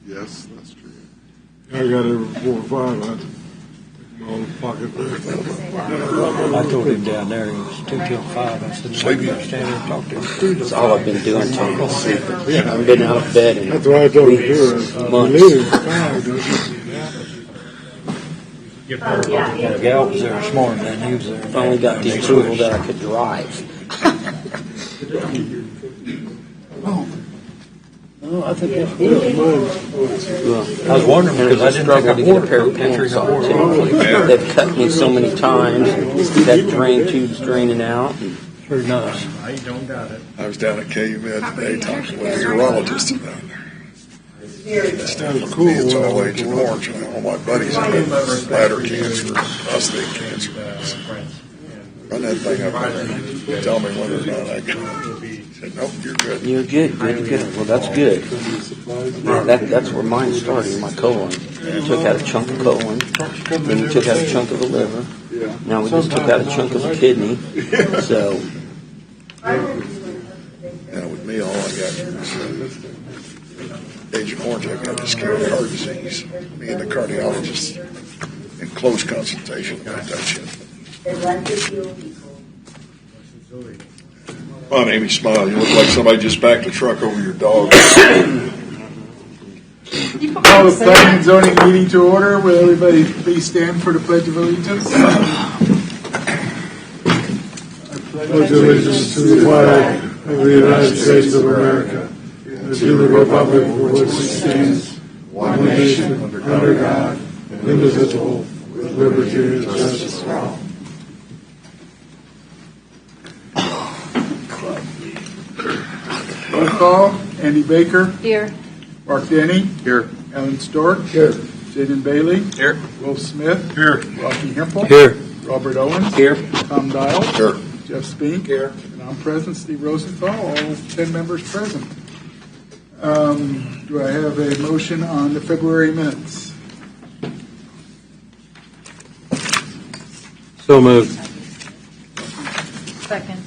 Yes, that's true. I got every 4 or 5. I my old pocket. I told him down there, it was 2 till 5. I said, "Maybe you stand there and talk to him." That's all I've been doing, Tom. Sleeping. I haven't been out of bed in That's why I told you to months. do it. The gal was there this morning, and he was there. Finally got the approval that I could drive. No, I think that's good. Well, I was wondering and because I it's a didn't think struggle I to get a ordered pair of entry pants no on order. too. They've cut me so many times. That drain tube's draining out. Pretty nice. I don't doubt it. I was down at KU Med today talking with a urologist about it. It's cool. It's all Agent Orange, and all my buddies have bladder cancer, prostate cancer. Run that thing up there. Tell me whether or not I can. He said, nope, you're good. You're good, good. Well, that's good. That's where mine started, in my colon. We took out a chunk of colon, then we took out a chunk of the liver. Now we just took out a chunk of the kidney. So, With me, all I got is Agent Orange. I've got ischemic heart disease. Me and the cardiologist in close consultation about that shit. Come on, Amy, smile. You look like somebody just backed a truck over your dog. Call the planning and zoning meeting to order. Will everybody please stand for the Pledge of Allegiance? Pledge allegiance to the flag of the United States of America and to the republic for which it stands, one nation, under God, indivisible, with liberty and justice for all. Roll call. Andy Baker. Here. Mark Denny. Here. Alan Stork. Here. Jaden Bailey. Here. Wolf Smith. Here. Rocky Hempel. Here. Robert Owens. here. Tom Dial. Sure. Jeff Spink. Here. And I'm present, Steve Rosenthal. All 10 members present. Do I have a motion on the February minutes? So moved. Second.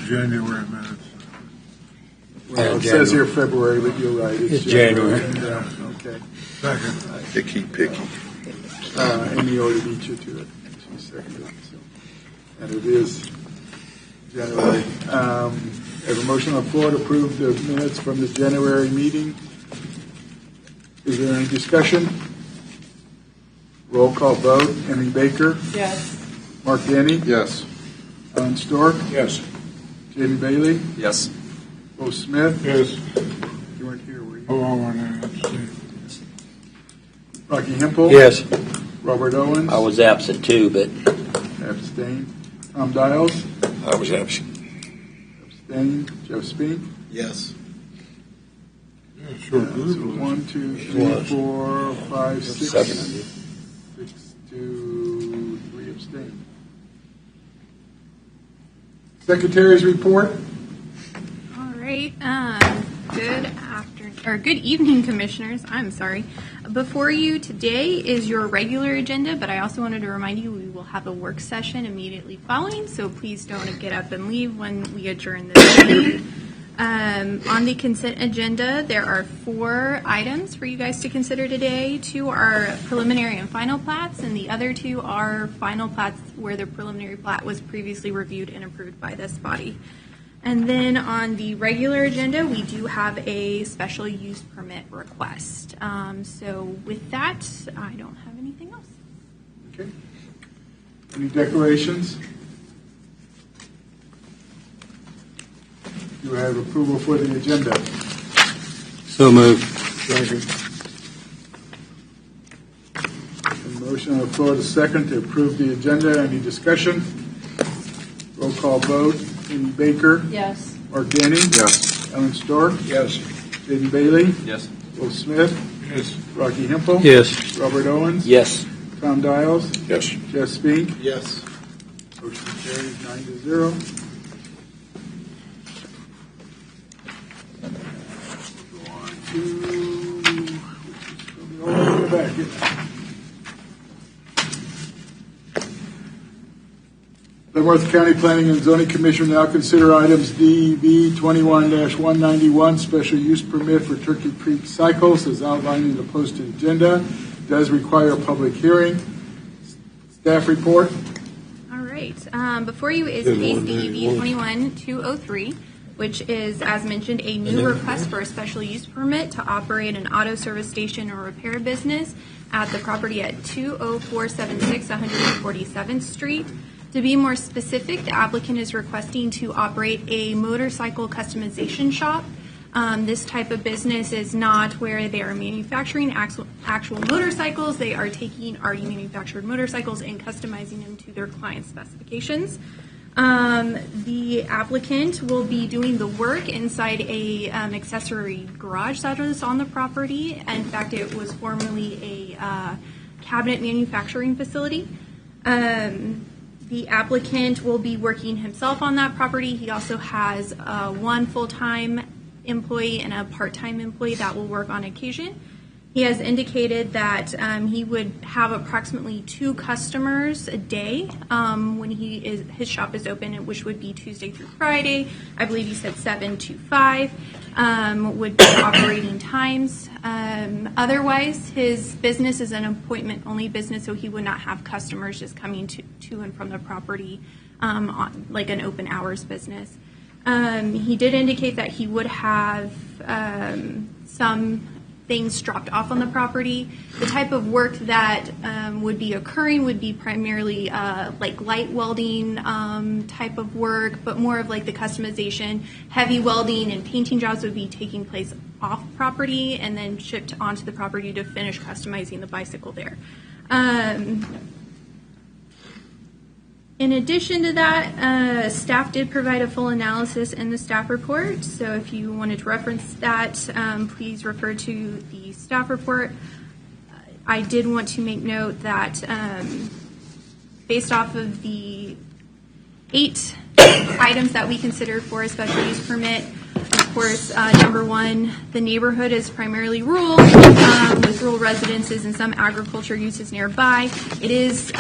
January minutes. Well, it says here February, but you're right. It's January. Yeah, okay. Second. Picky. Amy already beat you to it. She seconded it. So. And it is January. I have a motion on the floor to approve the minutes from the January meeting. Is there any discussion? Roll call vote. Amy Baker. Yes. Mark Denny. Yes. Alan Stork. Yes. Jaden Bailey. Yes. Bo Smith. Yes. You weren't here, were you? Oh, let's see. Rocky Hempel. Yes. Robert Owens. I was absent too, but Abstain. Tom Dials. I was absent. Abstain. Jeff Spink. Yes. Yeah, short So group. 1, 2, 3, 4, 5, 6. 7. 6 to 3 abstain. Secretary's report. All right. Good evening, commissioners. I'm sorry. Before you today is your regular agenda, but I also wanted to remind you we will have a work session immediately following, so please don't get up and leave when we adjourn this meeting. On the consent agenda, there are 4 items for you guys to consider today. 2 are preliminary and final plats, and the other 2 are final plats where the preliminary plat was previously reviewed and approved by this body. And then on the regular agenda, we do have a special use permit request. So with that, I don't have anything else. Okay. Any declarations? Do I have approval for the agenda? So moved. Second. A motion on the floor to second to approve the agenda. Any discussion? Roll call vote. Amy Baker. Yes. Mark Denny. Yes. Alan Stork. Yes. Jaden Bailey. Yes. Will Smith. Yes. Rocky Hempel. Yes. Robert Owens. yes. Tom Dials. Yes. Jeff Spink. Yes. Motion carries 9-0. Go on to, which is all the way in the back, isn't it? Leavenworth County Planning and Zoning Commission now consider items DB 21-191, special use permit for Turkey Creek Cycles, as outlined in the posted agenda. Does require a public hearing. Staff report. All right. Before you is case DEB 21203, which is, as mentioned, a new request for a special use permit to operate an auto service station or repair business at the property at 20476 147th Street. To be more specific, the applicant is requesting to operate a motorcycle customization shop. This type of business is not where they are manufacturing actual motorcycles. They are taking already manufactured motorcycles and customizing them to their client specifications. The applicant will be doing the work inside a accessory garage that is on the property. In fact, it was formerly a cabinet manufacturing facility. The applicant will be working himself on that property. He also has one full-time employee and a part-time employee that will work on occasion. He has indicated that he would have approximately 2 customers a day when his shop is open, which would be Tuesday through Friday. I believe he said 7 to 5 would be operating times. Otherwise, his business is an appointment-only business, so he would not have customers just coming to and from the property on, like an open hours business. He did indicate that he would have some things dropped off on the property. The type of work that would be occurring would be primarily like light welding type of work, but more of like the customization. Heavy welding and painting jobs would be taking place off property and then shipped onto the property to finish customizing the bicycle there. In addition to that, staff did provide a full analysis in the staff report. So if you wanted to reference that, please refer to the staff report. I did want to make note that based off of the 8 items that we consider for a special use permit, of course, number 1, the neighborhood is primarily rural, with rural residences and some agriculture uses nearby. It is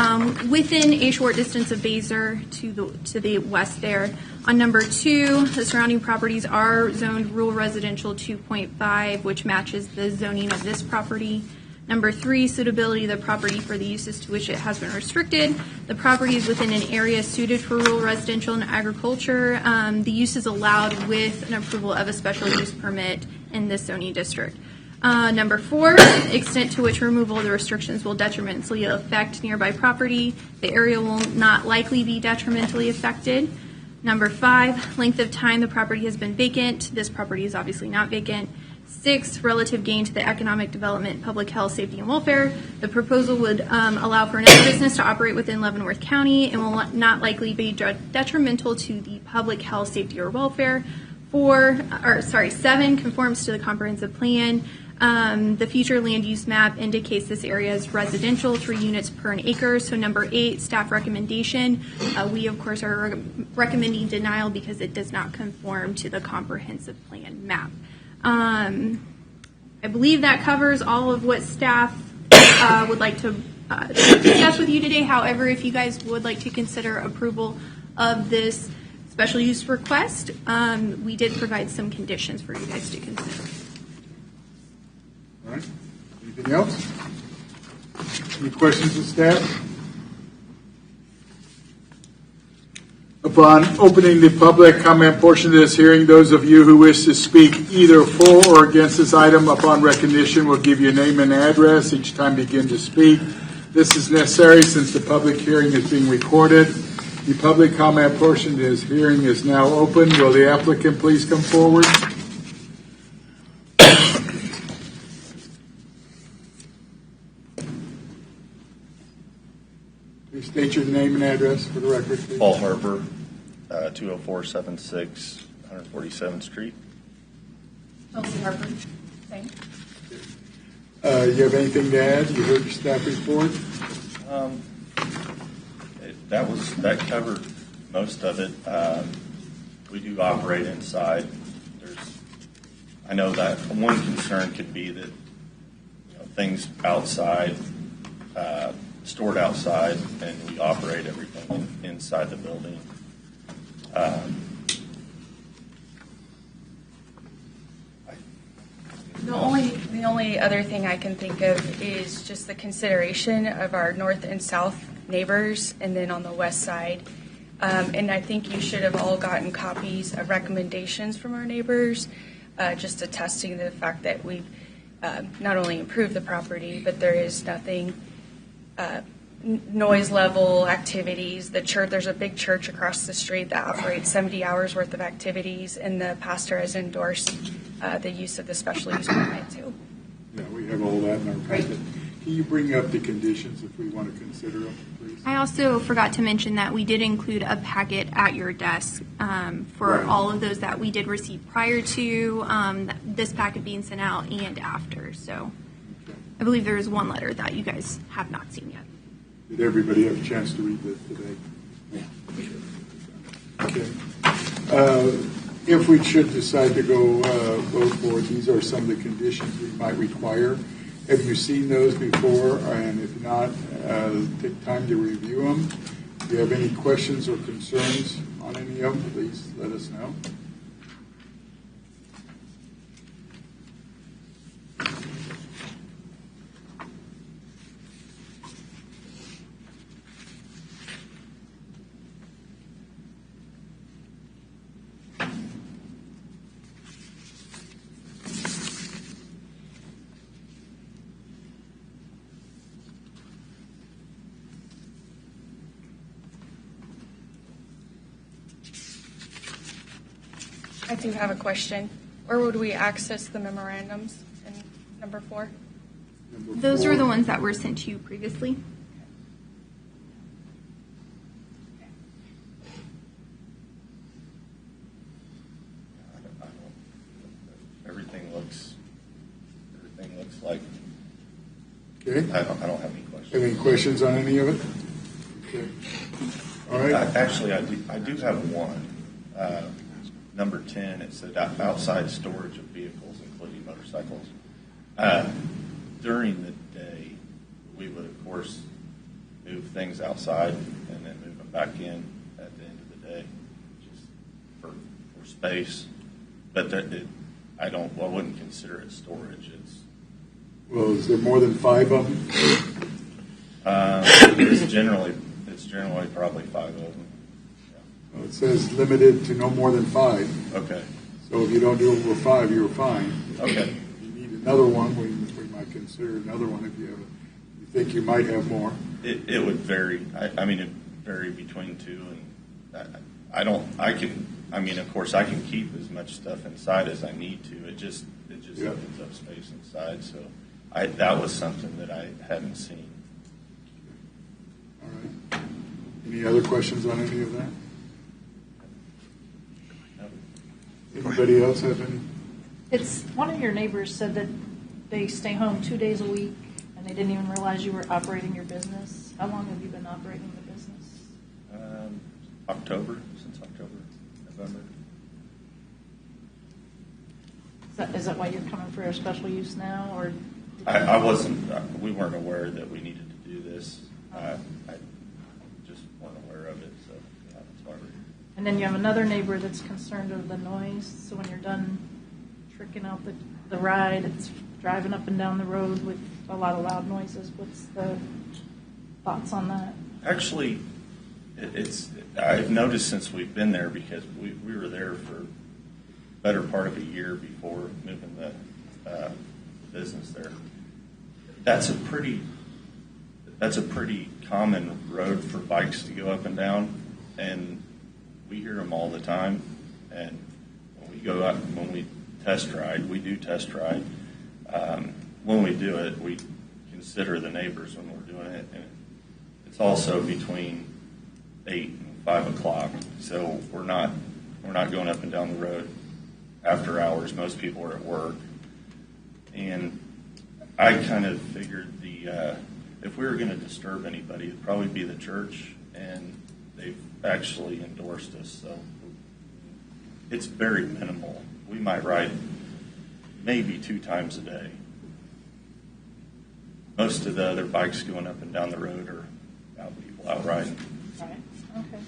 within a short distance of Basel to the west there. On number 2, the surrounding properties are zoned rural residential 2.5, which matches the zoning of this property. Number 3, suitability of the property for the uses to which it has been restricted. The property is within an area suited for rural residential and agriculture. The use is allowed with an approval of a special use permit in this zoning district. Number 4, extent to which removal of the restrictions will detrimentally affect nearby property. The area will not likely be detrimentally affected. Number 5, length of time the property has been vacant. This property is obviously not vacant. 6, relative gain to the economic development, public health, safety, and welfare. The proposal would allow for another business to operate within Leavenworth County and will not likely be detrimental to the public health, safety, or welfare. 7, conforms to the comprehensive plan. The future land use map indicates this area is residential, 3 units per an acre. So number 8, staff recommendation. We, of course, are recommending denial because it does not conform to the comprehensive plan map. I believe that covers all of what staff would like to discuss with you today. However, if you guys would like to consider approval of this special use request, we did provide some conditions for you guys to consider. All right. Anything else? Any questions of staff? Upon opening the public comment portion of this hearing, those of you who wish to speak either for or against this item upon recognition will give your name and address each time you begin to speak. This is necessary since the public hearing is being recorded. The public comment portion of this hearing is now open. Will the applicant please come forward? Please state your name and address for the record, please. Paul Harper, 20476 147th Street. Chelsea Harper. Same. You have anything to add? You heard the staff report? That covered most of it. We do operate inside. I know that one concern could be that things outside, stored outside, and we operate everything inside. inside the building. The only other thing I can think of is just the consideration of our north and south neighbors, and then on the west side. And I think you should have all gotten copies of recommendations from our neighbors, just attesting to the fact that we've not only improved the property, but there is nothing noise level activities. The church, there's a big church across the street that operates 70 hours worth of activities, and the pastor has endorsed the use of the special use permit too. Yeah, we have all that in our packet. Can you bring up the conditions if we want to consider them, please? I also forgot to mention that we did include a packet at your desk for Right. all of those that we did receive prior to this packet being sent out and after. So Okay. I believe there is one letter that you guys have not seen yet. Did everybody have a chance to read this today? Okay. If we should decide to go vote for it, these are some of the conditions we might require. Have you seen those before? And if not, take time to review them. If you have any questions or concerns on any of them, please let us know. I do have a question. Where would we access the memorandums in number 4? Number Those 4. are the ones that were sent to you previously. Everything looks like, Okay. I don't have any Have questions. any questions on any of it? Okay. All right. Actually, I do have one. Number 10, it said outside storage of vehicles, including motorcycles. During the day, we would, of course, move things outside and then move them back in at the end of the day, just for space. But I wouldn't consider it storage. Well, is there more than 5 of them? It's generally probably 5 of them. Well, it says limited to no more than 5. Okay. So if you don't do over 5, you're fine. Okay. If you need another one, we might consider another one if you think you might have more. It would vary. I mean, it vary between 2, and of course, I can keep as much stuff inside as I need to. It just Yeah. opens up space inside. So that was something that I hadn't seen. All right. Any other questions on any of that? Anybody else have any? It's one of your neighbors said that they stay home 2 days a week and they didn't even realize you were operating your business. How long have you been operating the business? Since October, November. Is that why you're coming for a special use now, or? I wasn't. We weren't aware that we needed to do this. I just weren't aware of it. So yeah, that's why we're here. And then you have another neighbor that's concerned of the noise. So when you're done tricking out the ride, it's driving up and down the road with a lot of loud noises. What's the thoughts on that? Actually, I've noticed since we've been there, because we were there for the better part of a year before moving the business there. That's a pretty common road for bikes to go up and down, and we hear them all the time. And when we go out, when we test ride, we do test ride. When we do it, we consider the neighbors when we're doing it, and it's also between 8 and 5 o'clock. So we're not going up and down the road after hours. Most people are at work, and I kind of figured if we were going to disturb anybody, it'd probably be the church, and they've actually endorsed us. So it's very minimal. We might ride maybe 2 times a day. Most of the other bikes going up and down the road are people out riding. Right. Okay.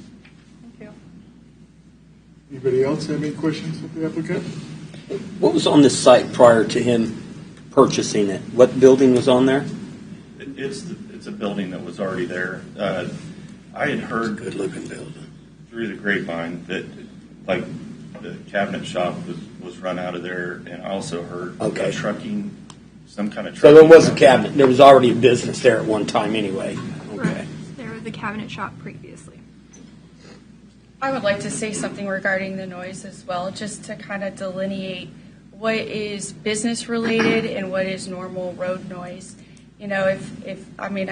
Anybody else have any questions of the applicant? What was on this site prior to him purchasing it? What building was on there? It's a building that was already there. I had heard Good-looking building. through the grapevine that, like, the cabinet shop was run out of there, and I also heard Okay. trucking, some kind of So trucking. there was a cabinet. There was already a business there at one time anyway. Okay. Correct. There was a cabinet shop previously. I would like to say something regarding the noise as well, just to kind of delineate what is business related and what is normal road noise. You know, I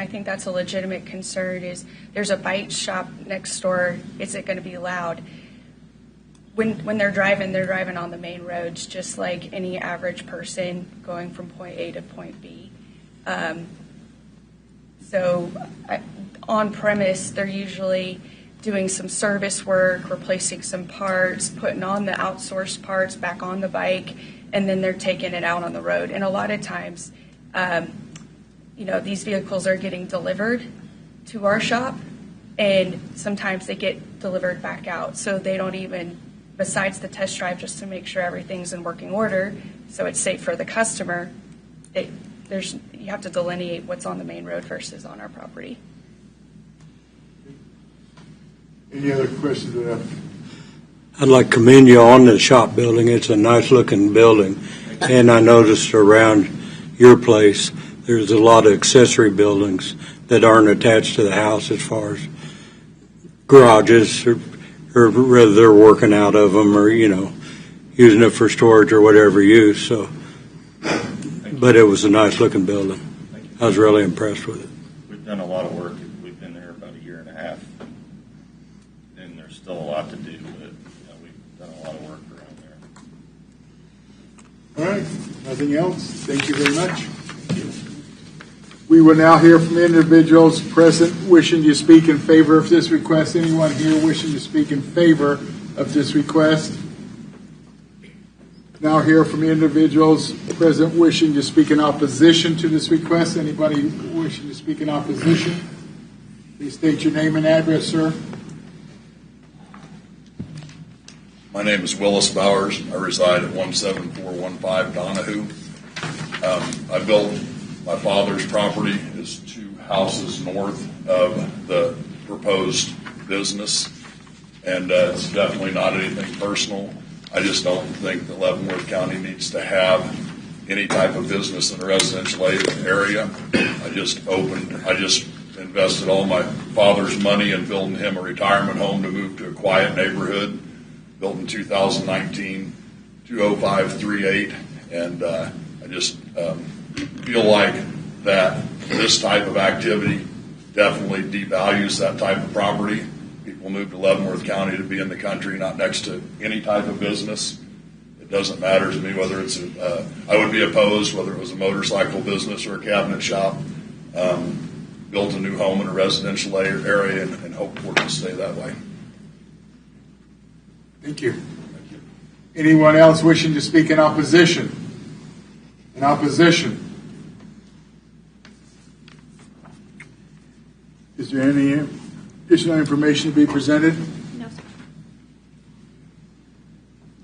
think that's a legitimate concern. Is there's a bite shop next door? Is it going to be loud? When they're driving on the main roads, just like any average person going from point A to point B. On premise, they're usually doing some service work, replacing some parts, putting on the outsourced parts back on the bike, and then they're taking it out on the road. And a lot of times, these vehicles are getting delivered to our shop, and sometimes they get delivered back out. So they don't even, besides the test drive, just to make sure everything's in working order, so it's safe for the customer, you have to delineate what's on the main road versus on our property. Any other questions of the applicant? I'd like to commend you on the shop building. It's a nice-looking building. And I noticed around your place, there's a lot of accessory buildings that aren't attached to the house as far as garages, or whether they're working out of them or, using it for storage or whatever use. So, but it was a nice-looking building. I was really impressed with it. We've done a lot of work. We've been there about a year and a half, and there's still a lot to do, but we've done a lot of work around there. All right, nothing else? Thank you very much. We will now hear from individuals present wishing to speak in favor of this request. Anyone here wishing to speak in favor of this request? Now hear from individuals present wishing to speak in opposition to this request. Anybody wishing to speak in opposition? Please state your name and address, sir. My name is Willis Bowers. I reside at 17415 Donahue. I built my father's property is 2 houses north of the proposed business, and it's definitely not anything personal. I just don't think that Leavenworth County needs to have any type of business in a residential area. I just invested all my father's money in building him a retirement home to move to a quiet neighborhood, built in 2019, 20538, and I just feel like that this type of activity definitely devalues that type of property. People move to Leavenworth County to be in the country, not next to any type of business. It doesn't matter to me whether it's I would be opposed whether it was a motorcycle business or a cabinet shop. Built a new home in a residential area and hope for it to stay that way. Thank you. Anyone else wishing to speak in opposition? In opposition? Is there any additional information to be presented? No, sir.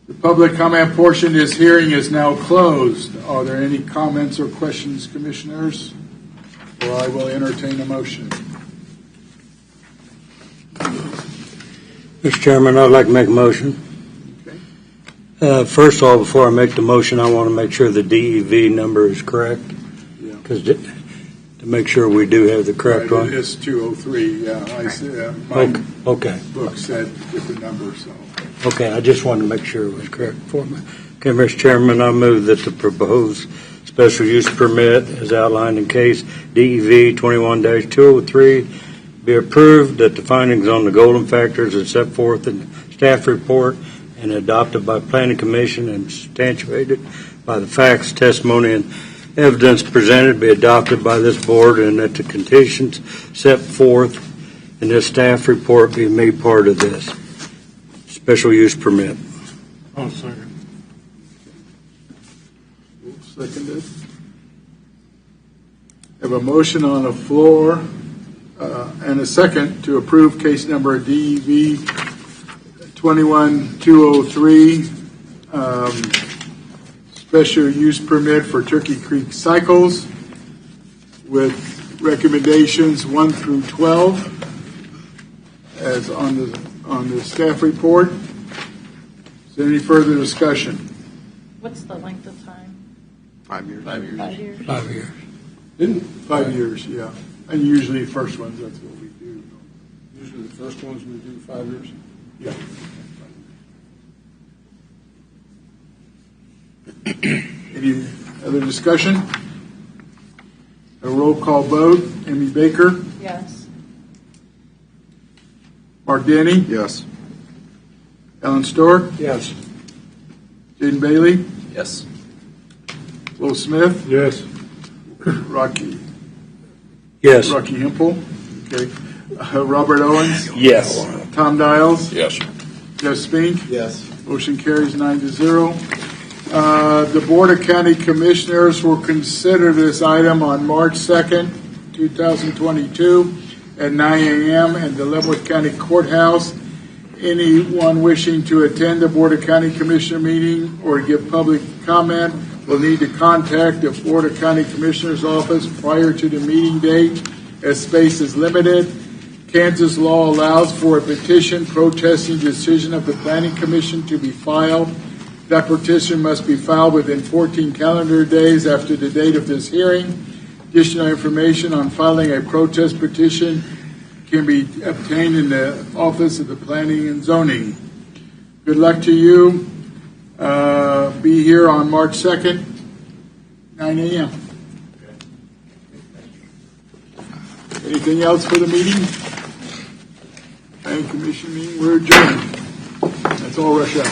The public comment portion of this hearing is now closed. Are there any comments or questions, commissioners? Or I will entertain a motion. Mr. Chairman, I'd like to make a motion. Okay. First of all, before I make the motion, I want to make sure the DEV number is correct. Yeah. Because to make sure we do have the correct one. It's 203. Yeah, I see. My Okay. book said different number, so. Okay, I just wanted to make sure it was correct for me. Okay, Mr. Chairman, I move that the proposed special use permit as outlined in case DEV 21-203 be approved, that the findings on the golden factors as set forth in staff report and adopted by Planning Commission and substantiated by the facts, testimony, and evidence presented be adopted by this board, and that the conditions set forth in this staff report be made part of this special use permit. I'll second. Seconded. Have a motion on the floor and a second to approve case number DEV 21203, special use permit for Turkey Creek Cycles with recommendations 1 through 12 as on the staff report. Is there any further discussion? What's the length of time? 5 years. 5 years? 5 years. 5 years, yeah. And usually first ones, that's what we do. Usually the first ones we do 5 years. Yeah. Any other discussion? A roll call vote. Amy Baker, Yes. Mark Denny, Yes. Alan Stork, Yes. Jaden Bailey, Yes. Will Smith, Yes. Rocky Yes. Hempel, okay, Robert Owens, Yes. Tom Dials, Yes. Jeff Spink. Yes. Motion carries 9-0. The Board of County Commissioners will consider this item on March 2nd, 2022 at 9 a.m. at the Leavenworth County Courthouse. Anyone wishing to attend the Board of County Commissioner meeting or give public comment will need to contact the Board of County Commissioners office prior to the meeting date, as space is limited. Kansas law allows for a petition protesting decision of the Planning Commission to be filed. That petition must be filed within 14 calendar days after the date of this hearing. Additional information on filing a protest petition can be obtained in the Office of the Planning and Zoning. Good luck to you. Be here on March 2nd, 9 a.m. Anything else for the meeting? Planning Commission meeting, we're adjourned. That's all, rush out.